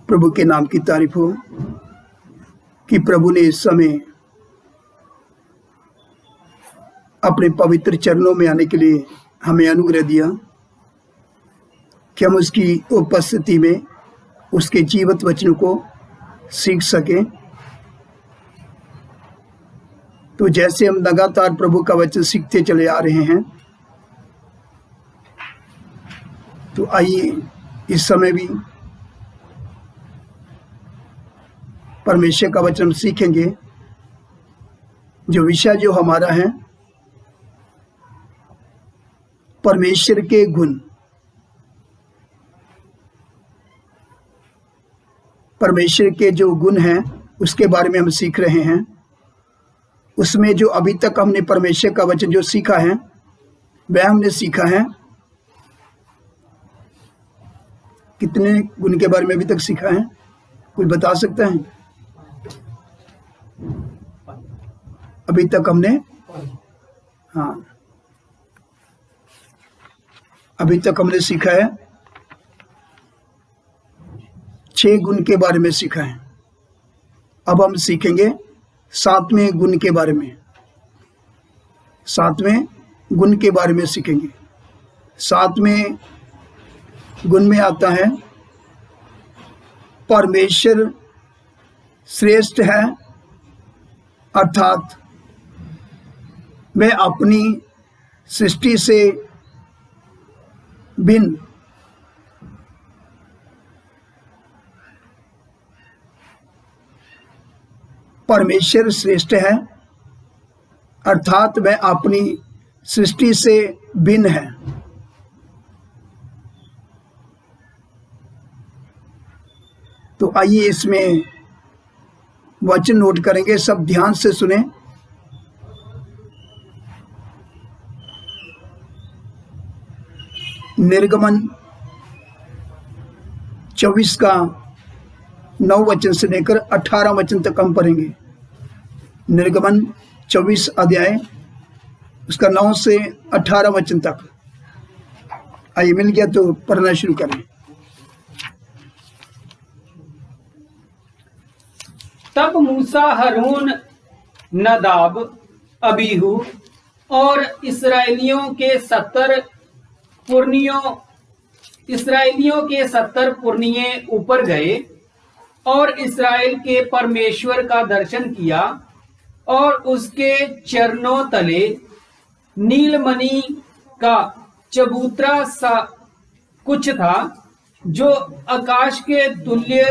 प्रभु के नाम की तारीफ हो कि प्रभु ने इस समय अपने पवित्र चरणों में आने के लिए हमें अनुग्रह दिया कि हम उसकी उपस्थिति में उसके जीवित वचन को सीख सकें। तो जैसे हम लगातार प्रभु का वचन सीखते चले आ रहे हैं, तो आइए इस समय भी परमेश्वर का वचन सीखेंगे। जो विषय जो हमारा है, परमेश्वर के गुण। परमेश्वर के जो गुण हैं उसके बारे में हम सीख रहे हैं। उसमें जो अभी तक हमने परमेश्वर का वचन जो सीखा है, वह हमने सीखा है। कितने गुण के बारे में अभी तक सीखा है, कोई बता सकता है? अभी तक हमने अभी तक हमने सीखा है 6 गुण के बारे में सीखा है। अब हम सीखेंगे 7वें गुण के बारे में। 7वें गुण के बारे में सीखेंगे। 7वें गुण में आता है परमेश्वर श्रेष्ठ है, अर्थात वह अपनी सृष्टि से भिन्न परमेश्वर श्रेष्ठ है, अर्थात वह अपनी सृष्टि से भिन्न है। तो आइए इसमें वचन नोट करेंगे, सब ध्यान से सुने। निर्गमन 24 का 9 वचन से लेकर 18 वचन तक हम पढ़ेंगे। निर्गमन 24 अध्याय उसका 9 से 18 वचन तक। आइए मिल गया तो पढ़ना शुरू करें। तब मूसा, हारून, नदाब, अबीहू और इस्राएलियों के 70 पुरनिये ऊपर गए और इस्राएल के परमेश्वर का दर्शन किया, और उसके चरणों तले नीलमणि का चबूतरा सा कुछ था, जो आकाश के तुल्य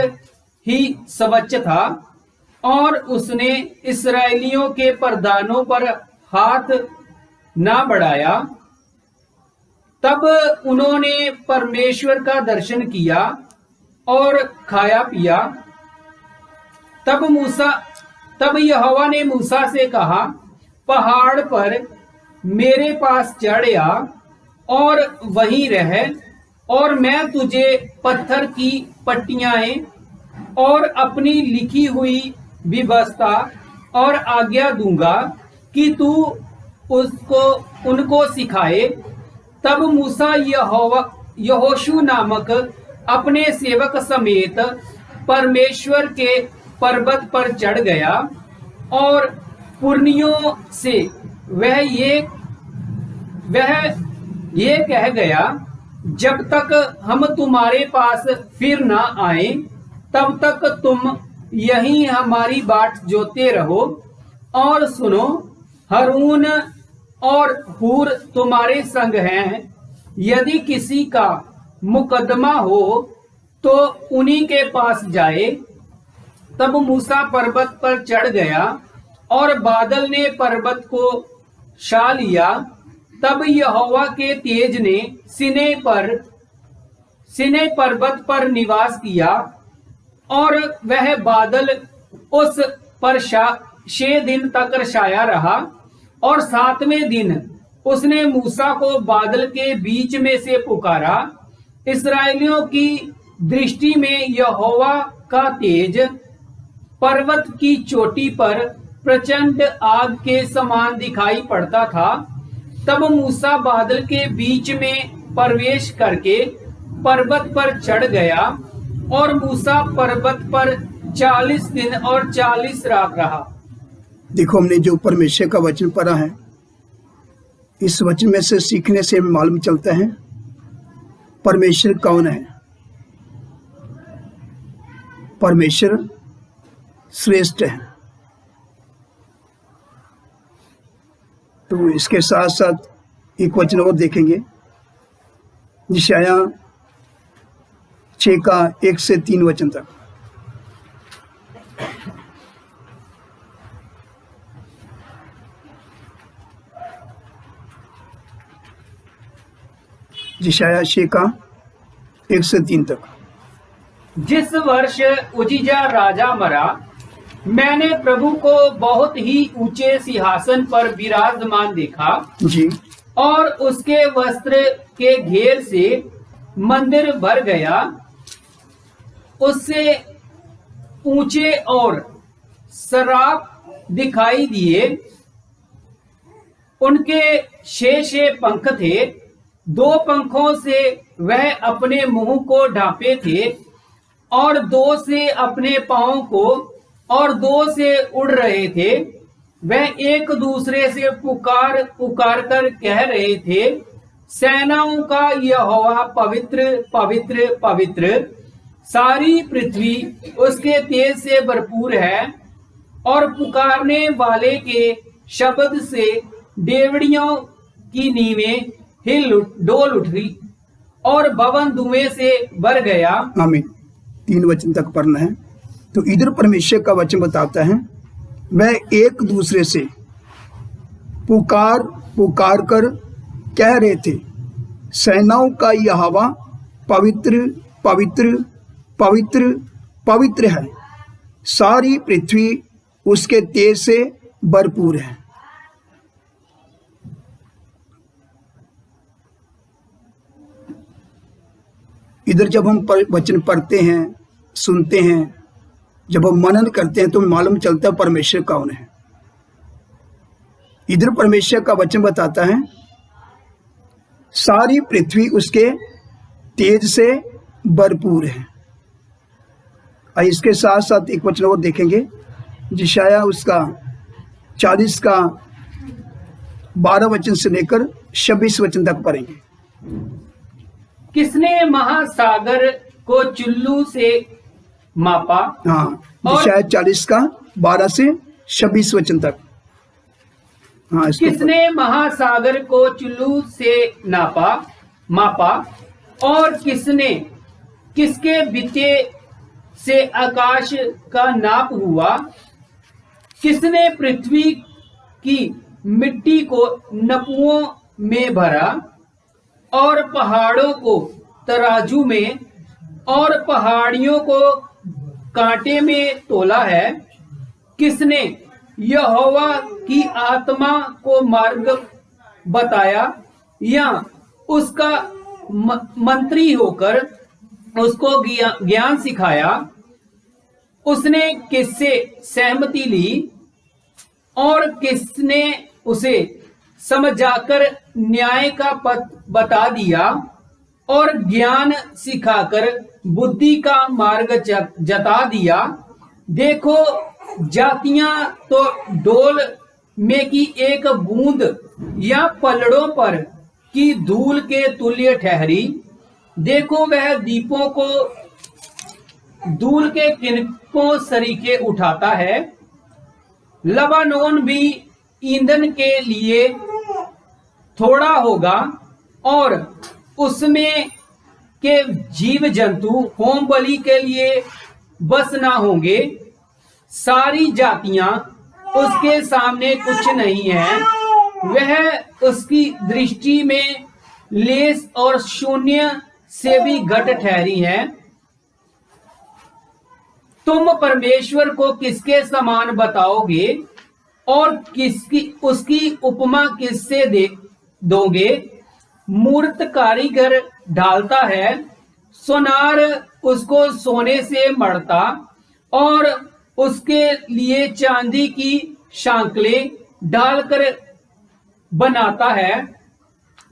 ही स्वच्छ था। और उसने इस्राएलियों के प्रधानों पर हाथ ना बढ़ाया। तब उन्होंने परमेश्वर का दर्शन किया और खाया पिया। तब यहोवा ने मूसा से कहा, पहाड़ पर मेरे पास चढ़ आ और वहीं रह, और मैं तुझे पत्थर की पट्टियां और अपनी लिखी हुई व्यवस्था और आज्ञा दूंगा कि तू उनको सिखाए। तब मूसा यहोशू नामक अपने सेवक समेत परमेश्वर के पर्वत पर चढ़ गया, और पुरनियों से वह ये कह गया, जब तक हम तुम्हारे पास फिर ना आए, तब तक तुम यहीं हमारी बाट जोते रहो। और सुनो, हारून और हूर तुम्हारे संग हैं। यदि किसी का मुकदमा हो तो उन्हीं के पास जाए। तब मूसा पर्वत पर चढ़ गया और बादल ने पर्वत को छा लिया। तब यहोवा के तेज ने सिनै पर्वत पर निवास किया, और वह बादल उस पर 6 दिन तक छाया रहा। और 7वें दिन उसने मूसा को बादल के बीच में से पुकारा। इस्राएलियों की दृष्टि में यहोवा का तेज पर्वत की चोटी पर प्रचंड आग के समान दिखाई पड़ता था। तब मूसा बादल के बीच में प्रवेश करके पर्वत पर चढ़ गया और मूसा पर्वत पर 40 दिन और 40 रात रहा। देखो, हमने जो परमेश्वर का वचन पढ़ा है, इस वचन में से सीखने से मालूम चलता है परमेश्वर कौन है। परमेश्वर श्रेष्ठ है। तो इसके साथ साथ एक वचन और देखेंगे, यशायाह 6 का 1 से 3 वचन तक। यशायाह 6 का 1 से 3 तक। जिस वर्ष उजिया राजा मरा, मैंने प्रभु को बहुत ही ऊंचे सिंहासन पर विराजमान देखा जी। और उसके वस्त्र के घेर से मंदिर भर गया। उससे ऊंचे और सराप दिखाई दिए। उनके 6 पंख थे। 2 पंखों से वह अपने मुंह को ढांपे थे और 2 से अपने पांव को और 2 से उड़ रहे थे। वह एक दूसरे से पुकार पुकार कर कह रहे थे, सेनाओं का यहोवा पवित्र पवित्र पवित्र, सारी पृथ्वी उसके तेज से भरपूर है। और पुकारने वाले के शब्द से डेवड़ियों की नींवें डोल उठी और भवन धुएं से भर गया। आमीन। 3 वचन तक पढ़ना है। तो इधर परमेश्वर का वचन बताता है, वह एक दूसरे से पुकार पुकार कर कह रहे थे, सेनाओं का यहोवा पवित्र पवित्र पवित्र पवित्र है, सारी पृथ्वी उसके तेज से भरपूर है। इधर जब हम वचन पढ़ते हैं, सुनते हैं, जब हम मनन करते हैं, तो मालूम चलता है परमेश्वर कौन है। इधर परमेश्वर का वचन बताता है, सारी पृथ्वी उसके तेज से भरपूर है। और इसके साथ साथ एक वचन और देखेंगे, यशायाह उसका 40 का 12 वचन से लेकर 26 वचन तक पढ़ेंगे। किसने महासागर को चुल्लू से मापा? हाँ, यशायाह 40 का 12 से 26 वचन तक। हाँ, किसने महासागर को चुल्लू से मापा और किसके बिते से आकाश का नाप हुआ? किसने पृथ्वी की मिट्टी को नपुओं में भरा और पहाड़ों को तराजू में और पहाड़ियों को कांटे में तोला है? किसने यहोवा की आत्मा को मार्ग बताया या उसका मंत्री होकर उसको ज्ञान सिखाया? उसने किससे सहमति ली और किसने उसे समझाकर न्याय का पथ बता दिया और ज्ञान सिखाकर बुद्धि का मार्ग जता दिया? देखो, जातियां तो डोल में की एक बूंद या पलड़ों पर की धूल के तुल्य ठहरी। देखो, वह दीपों को धूल के किनकों सरीखे उठाता है। लबानोन भी ईंधन के लिए थोड़ा होगा और उसमें के जीव जंतु होम बलि के लिए बस ना होंगे। सारी जातियां उसके सामने कुछ नहीं है। वह उसकी दृष्टि में लेस और शून्य से भी घट ठहरी है। तुम परमेश्वर को किसके समान बताओगे और उसकी उपमा किससे दोगे? मूर्त कारीगर ढालता है, सोनार उसको सोने से मढ़ता और उसके लिए चांदी की शांकलें डालकर बनाता है।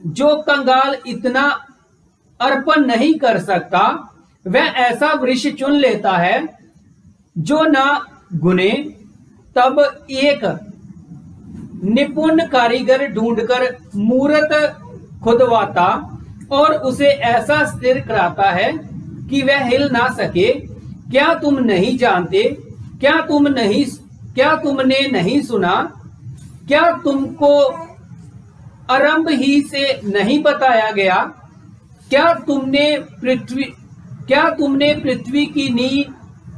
जो कंगाल इतना अर्पण नहीं कर सकता, वह ऐसा वृक्ष चुन लेता है जो ना गुने। तब एक निपुण कारीगर ढूंढकर मूर्त खुदवाता और उसे ऐसा स्थिर कराता है कि वह हिल ना सके। क्या तुम नहीं जानते? क्या तुमने नहीं सुना? क्या तुमको आरंभ ही से नहीं बताया गया? क्या तुमने पृथ्वी की नींव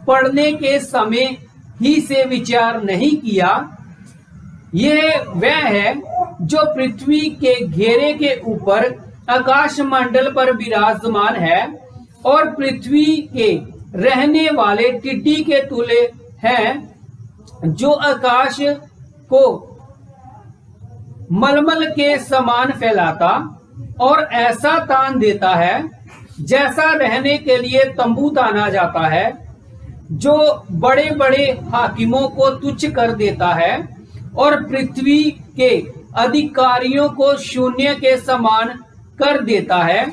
पड़ने के समय ही से विचार नहीं किया? यह वह है जो पृथ्वी के घेरे के ऊपर आकाश मंडल पर विराजमान है और पृथ्वी के रहने वाले टिड्डी के तुल्य है, जो आकाश को मलमल के समान फैलाता और ऐसा तान देता है जैसा रहने के लिए तंबू ताना जाता है, जो बड़े बड़े हाकिमों को तुच्छ कर देता है और पृथ्वी के अधिकारियों को शून्य के समान कर देता है।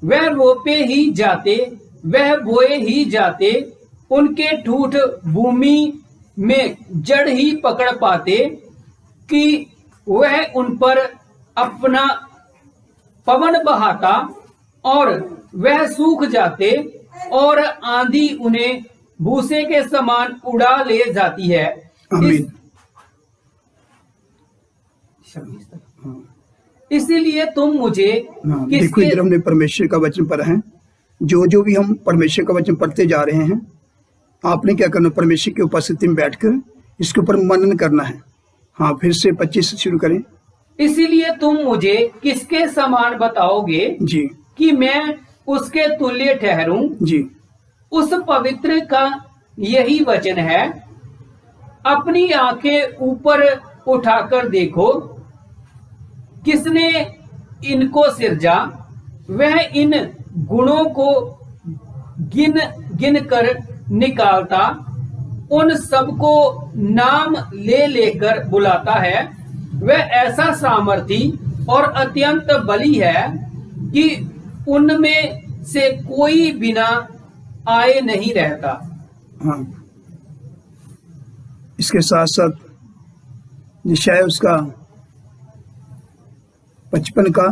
वह रोपे ही जाते, वह बोए ही जाते, उनके ठूठ भूमि में जड़ ही पकड़ पाते कि वह उन पर अपना पवन बहाता और वह सूख जाते और आंधी उन्हें भूसे के समान उड़ा ले जाती है। इसीलिए तुम मुझे देखो, इधर हमने परमेश्वर का वचन पढ़ा है। जो भी हम परमेश्वर का वचन पढ़ते जा रहे हैं, आपने क्या करना, परमेश्वर की उपस्थिति में बैठकर इसके ऊपर मनन करना है। हाँ, फिर से 25 से शुरू करें। इसीलिए तुम मुझे किसके समान बताओगे जी कि मैं उसके तुल्य ठहरूं? जी, उस पवित्र का यही वचन है। अपनी आंखें ऊपर उठाकर देखो, किसने इनको सिरजा? वह इन गुणों को गिन गिन कर निकालता, उन सबको नाम ले लेकर बुलाता है। वह ऐसा सामर्थी और अत्यंत बली है कि उनमें से कोई बिना आए नहीं रहता। हाँ, इसके साथ साथ यशायाह उसका 55 का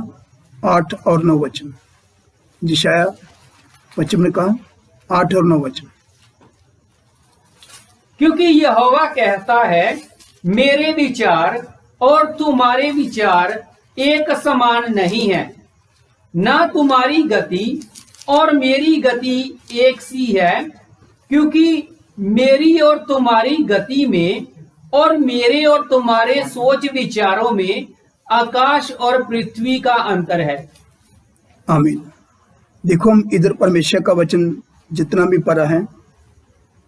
8 और 9 वचन, यशायाह 55 का 8 और 9 वचन। क्योंकि यहोवा कहता है, मेरे विचार और तुम्हारे विचार एक समान नहीं है, ना तुम्हारी गति और मेरी गति एक सी है। क्योंकि मेरी और तुम्हारी गति में और मेरे और तुम्हारे सोच विचारों में आकाश और पृथ्वी का अंतर है। आमीन। देखो, हम इधर परमेश्वर का वचन जितना भी पढ़ा है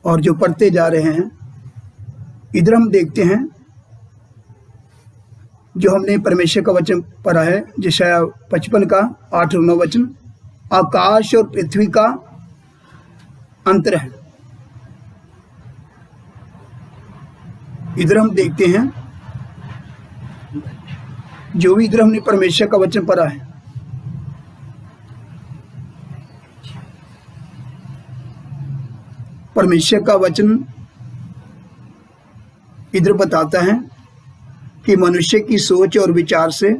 और जो पढ़ते जा रहे हैं, इधर हम देखते हैं जो हमने परमेश्वर का वचन पढ़ा है, यशायाह 55 का 8 और 9 वचन, आकाश और पृथ्वी का अंतर है। इधर हम देखते हैं जो भी इधर हमने परमेश्वर का वचन पढ़ा है, परमेश्वर का वचन इधर बताता है कि मनुष्य की सोच और विचार से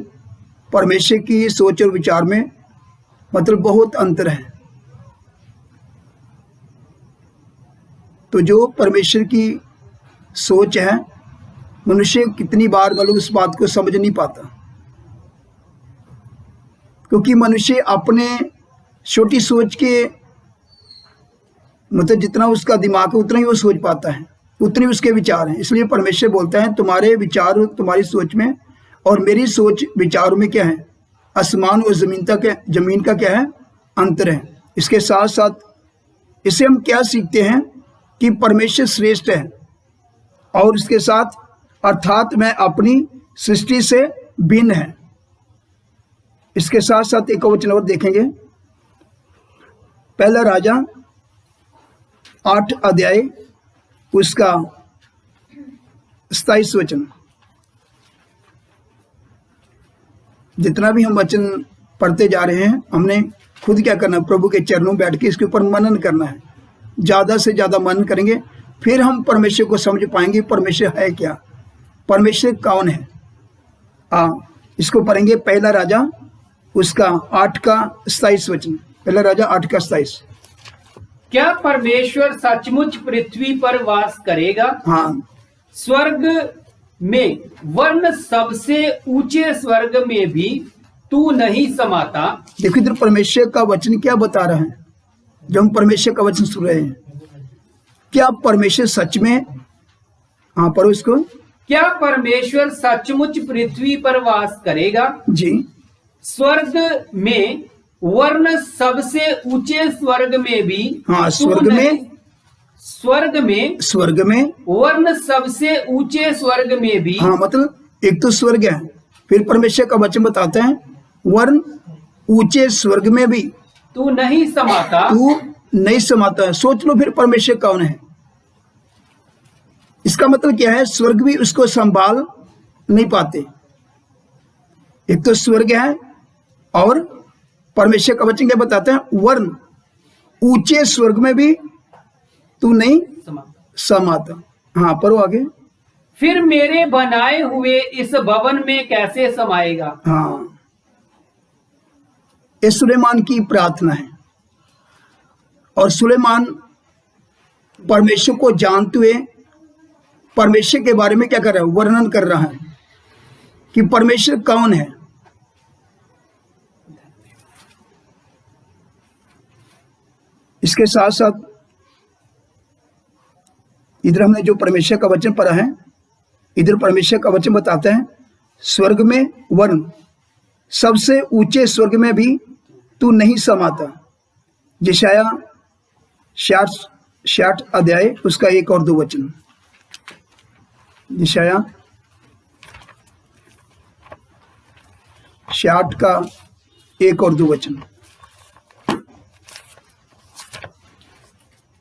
परमेश्वर की सोच और विचार में मतलब बहुत अंतर है। तो जो परमेश्वर की सोच है, मनुष्य कितनी बार मतलब उस बात को समझ नहीं पाता, क्योंकि मनुष्य अपने छोटी सोच के मतलब जितना उसका दिमाग है उतना ही वो सोच पाता है, उतने उसके विचार हैं। इसलिए परमेश्वर बोलता है, तुम्हारे विचार तुम्हारी सोच में और मेरी सोच विचारों में क्या है, आसमान और जमीन का क्या है, अंतर है। इसके साथ साथ इससे हम क्या सीखते हैं कि परमेश्वर श्रेष्ठ है, और इसके साथ अर्थात मैं अपनी सृष्टि से भिन्न है। इसके साथ साथ एक वचन और देखेंगे, पहला राजा 8 अध्याय उसका 27 वचन। जितना भी हम वचन पढ़ते जा रहे हैं, हमने खुद क्या करना है, प्रभु के चरणों में बैठ के इसके ऊपर मनन करना है। ज़्यादा से ज़्यादा मनन करेंगे, फिर हम परमेश्वर को समझ पाएंगे परमेश्वर है क्या, परमेश्वर कौन है। इसको पढ़ेंगे पहला राजा उसका 8 का 27 वचन। पहला राजा 8 का 27। क्या परमेश्वर सचमुच पृथ्वी पर वास करेगा? हाँ, स्वर्ग में वर्ण सबसे ऊंचे स्वर्ग में भी तू नहीं समाता। देखो इधर परमेश्वर का वचन क्या बता रहा है। जब हम परमेश्वर का वचन सुन रहे हैं, क्या परमेश्वर सच में, हाँ पढ़ो इसको। क्या परमेश्वर सचमुच पृथ्वी पर वास करेगा? जी। स्वर्ग में वर्ण सबसे ऊंचे स्वर्ग में भी, हाँ, स्वर्ग में वर्ण सबसे ऊंचे स्वर्ग में भी। हाँ, मतलब एक तो स्वर्ग है, फिर परमेश्वर का वचन बताते हैं वर्ण ऊंचे स्वर्ग में भी तू नहीं समाता। है। सोच लो फिर परमेश्वर कौन है। इसका मतलब क्या है, स्वर्ग भी उसको संभाल नहीं पाते। एक तो स्वर्ग है और परमेश्वर का वचन क्या बताते हैं, वर्ण ऊंचे स्वर्ग में भी तू नहीं समाता। हाँ पढ़ो आगे। फिर मेरे बनाए हुए इस भवन में कैसे समाएगा? हाँ, ये सुलेमान की प्रार्थना है और सुलेमान परमेश्वर को जानते हुए परमेश्वर के बारे में क्या कर रहा है, वर्णन कर रहा है कि परमेश्वर कौन है। इसके साथ साथ इधर हमने जो परमेश्वर का वचन पढ़ा है, इधर परमेश्वर का वचन बताते हैं स्वर्ग में वर्ण सबसे ऊंचे स्वर्ग में भी तू नहीं समाता। यशायाह 66 अध्याय उसका 1 और 2 वचन। यशायाह 66 का 1 और 2 वचन।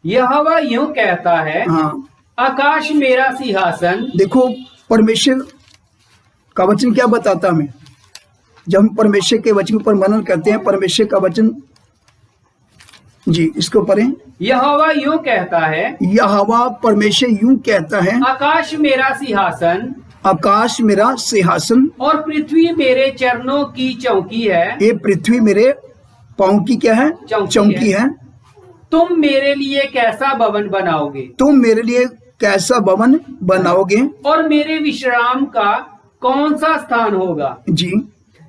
यहोवा यूं कहता है, हाँ, आकाश मेरा सिंहासन। देखो परमेश्वर का वचन क्या बताता हमें। जब हम परमेश्वर के वचन पर मनन करते हैं, परमेश्वर का वचन, जी इसको पढ़ें। यहोवा यूं कहता है, यहोवा परमेश्वर यूं कहता है, आकाश मेरा सिंहासन आकाश मेरा सिंहासन और पृथ्वी मेरे चरणों की चौकी है। ये पृथ्वी मेरे पांव की क्या है, चौकी है। तुम मेरे लिए कैसा भवन बनाओगे? तुम मेरे लिए कैसा भवन बनाओगे और मेरे विश्राम का कौन सा स्थान होगा? जी,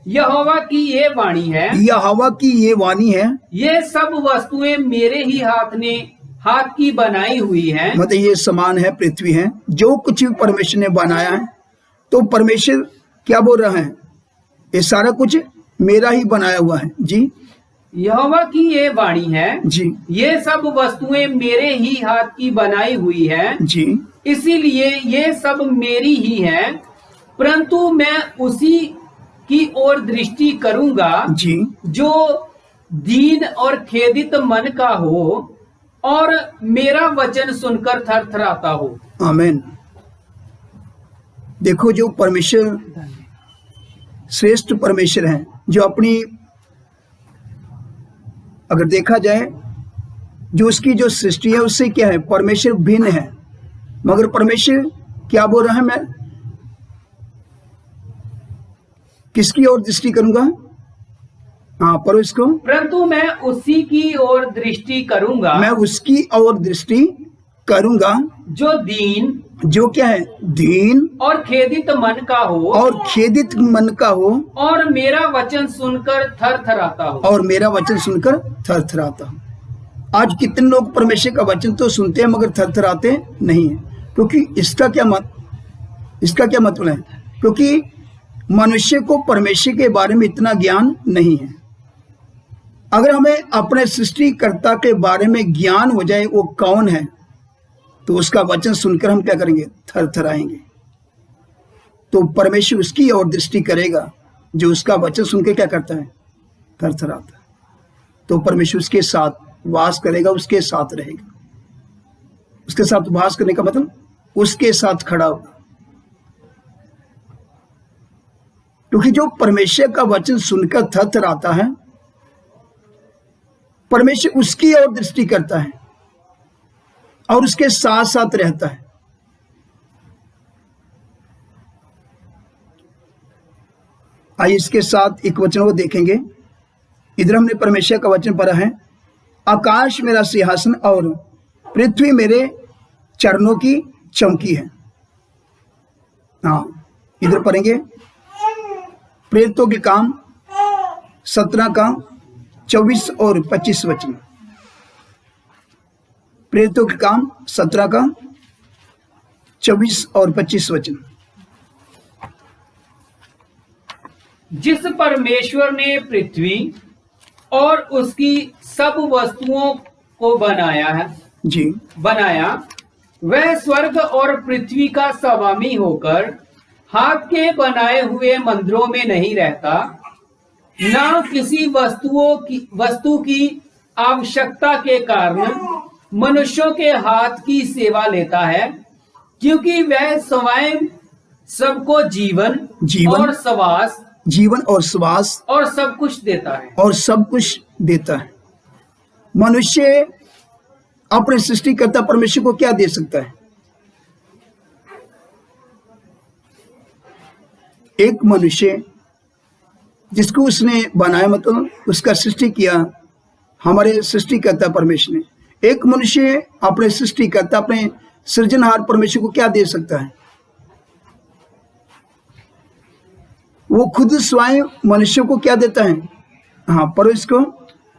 यहोवा की ये वाणी है, यहोवा की ये वाणी है। ये सब वस्तुएं मेरे ही हाथ की बनाई हुई हैं। मतलब ये समान है, पृथ्वी है, जो कुछ भी परमेश्वर ने बनाया है। तो परमेश्वर क्या बोल रहा है, ये सारा कुछ मेरा ही बनाया हुआ है। जी, यहोवा की ये वाणी है, जी, ये सब वस्तुएं मेरे ही हाथ की बनाई हुई हैं। जी, इसीलिए ये सब मेरी ही हैं, परंतु मैं उसी की ओर दृष्टि करूंगा जी, जो दीन और खेदित मन का हो और मेरा वचन सुनकर थरथराता हो। आमीन। देखो जो परमेश्वर श्रेष्ठ परमेश्वर है, जो अपनी, अगर देखा जाए जो उसकी जो सृष्टि है उससे क्या है, परमेश्वर भिन्न है। मगर परमेश्वर क्या बोल रहा है, मैं किसकी ओर दृष्टि करूंगा? हाँ पढ़ो इसको। परंतु मैं उसी की ओर दृष्टि करूंगा, मैं उसकी ओर दृष्टि करूंगा जो दीन, जो क्या है, दीन और खेदित मन का हो, और खेदित मन का हो, और मेरा वचन सुनकर थरथराता हो। और मेरा वचन सुनकर थरथराता हो। आज कितने लोग परमेश्वर का वचन तो सुनते हैं मगर थरथराते नहीं है। क्योंकि इसका क्या मतलब है, क्योंकि मनुष्य को परमेश्वर के बारे में इतना ज्ञान नहीं है। अगर हमें अपने सृष्टिकर्ता के बारे में ज्ञान हो जाए वो कौन है, तो उसका वचन सुनकर हम क्या करेंगे, थरथराएंगे। तो परमेश्वर उसकी ओर दृष्टि करेगा जो उसका वचन सुनकर क्या करता है, थरथराता है। तो परमेश्वर उसके साथ वास करेगा, उसके साथ रहेगा। उसके साथ वास करने का मतलब उसके साथ खड़ा होगा। क्योंकि जो परमेश्वर का वचन सुनकर थरथराता है परमेश्वर उसकी ओर दृष्टि करता है और उसके साथ साथ रहता है। आइए इसके साथ एक वचन को देखेंगे। इधर हमने परमेश्वर का वचन पढ़ा है, आकाश मेरा सिंहासन और पृथ्वी मेरे चरणों की चौकी है। हाँ, इधर पढ़ेंगे प्रेरितों के काम 17 का 24 और 25 वचन। प्रेरितों के काम 17 का 24 और 25 वचन। जिस परमेश्वर ने पृथ्वी और उसकी सब वस्तुओं को बनाया वह स्वर्ग और पृथ्वी का स्वामी होकर हाथ के बनाए हुए मंदिरों में नहीं रहता, ना किसी वस्तु की आवश्यकता के कारण मनुष्यों के हाथ की सेवा लेता है, क्योंकि वह स्वयं सबको जीवन और श्वास और सब कुछ देता है। मनुष्य अपने सृष्टिकर्ता परमेश्वर को क्या दे सकता है? एक मनुष्य जिसको उसने बनाया, मतलब उसका सृष्टि किया हमारे सृष्टिकर्ता परमेश्वर ने, एक मनुष्य अपने सृष्टिकर्ता अपने सृजनहार परमेश्वर को क्या दे सकता है? वो खुद स्वयं मनुष्य को क्या देता है? हाँ, पढ़ो इसको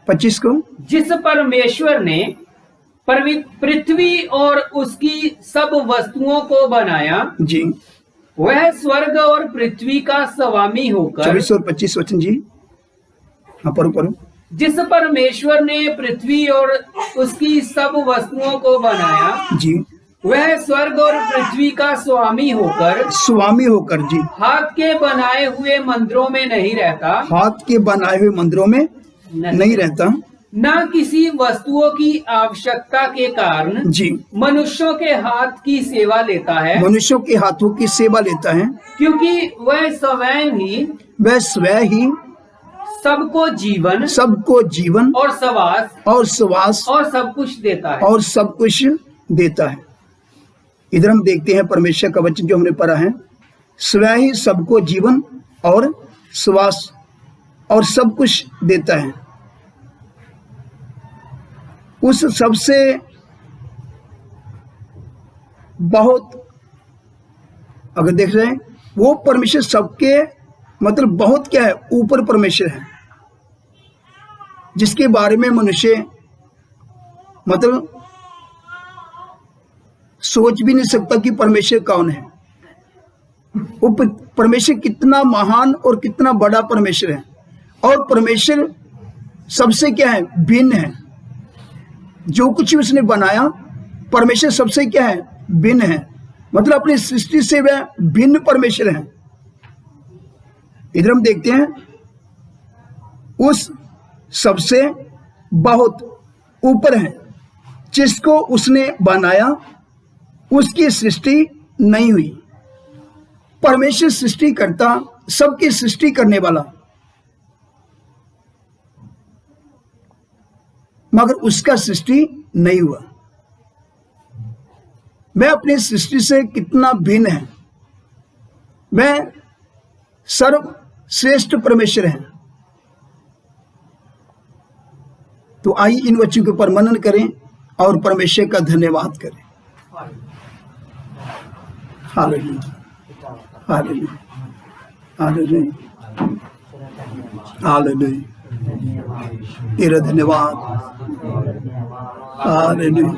25 को। जिस परमेश्वर ने पृथ्वी और उसकी सब वस्तुओं को बनाया जी, वह स्वर्ग और पृथ्वी का स्वामी होकर 24 और 25 वचन जी। हाँ, पढ़ो। जिस परमेश्वर ने पृथ्वी और उसकी सब वस्तुओं को बनाया जी, वह स्वर्ग और पृथ्वी का स्वामी होकर जी, हाथ के बनाए हुए मंदिरों में नहीं रहता, न किसी वस्तुओं की आवश्यकता के कारण जी मनुष्यों के हाथ की सेवा लेता है, मनुष्यों के हाथों की सेवा लेता है, क्योंकि वह स्वयं ही सबको जीवन और श्वास और सब कुछ देता है। इधर हम देखते हैं परमेश्वर का वचन जो हमने पढ़ा है, स्वयं ही सबको जीवन और श्वास और सब कुछ देता है। उस सबसे बहुत अगर देख रहे हैं, वो परमेश्वर सबके मतलब बहुत क्या है, ऊपर परमेश्वर है, जिसके बारे में मनुष्य मतलब सोच भी नहीं सकता कि परमेश्वर कौन है। वो परमेश्वर कितना महान और कितना बड़ा परमेश्वर है, और परमेश्वर सबसे क्या है, भिन्न है। जो कुछ उसने बनाया परमेश्वर सबसे क्या है, भिन्न है, मतलब अपनी सृष्टि से वह भिन्न परमेश्वर है। इधर हम देखते हैं, उस सबसे बहुत ऊपर है, जिसको उसने बनाया उसकी सृष्टि नहीं हुई। परमेश्वर सृष्टि करता, सबकी सृष्टि करने वाला, मगर उसका सृष्टि नहीं हुआ। मैं अपनी सृष्टि से कितना भिन्न है, मैं सर्वश्रेष्ठ परमेश्वर है। तो आइए इन वचनों के ऊपर मनन करें और परमेश्वर का धन्यवाद करें। हालेलुया, हालेलुया, हालेलुया, हालेलुया, तेरा धन्यवाद। हालेलुया।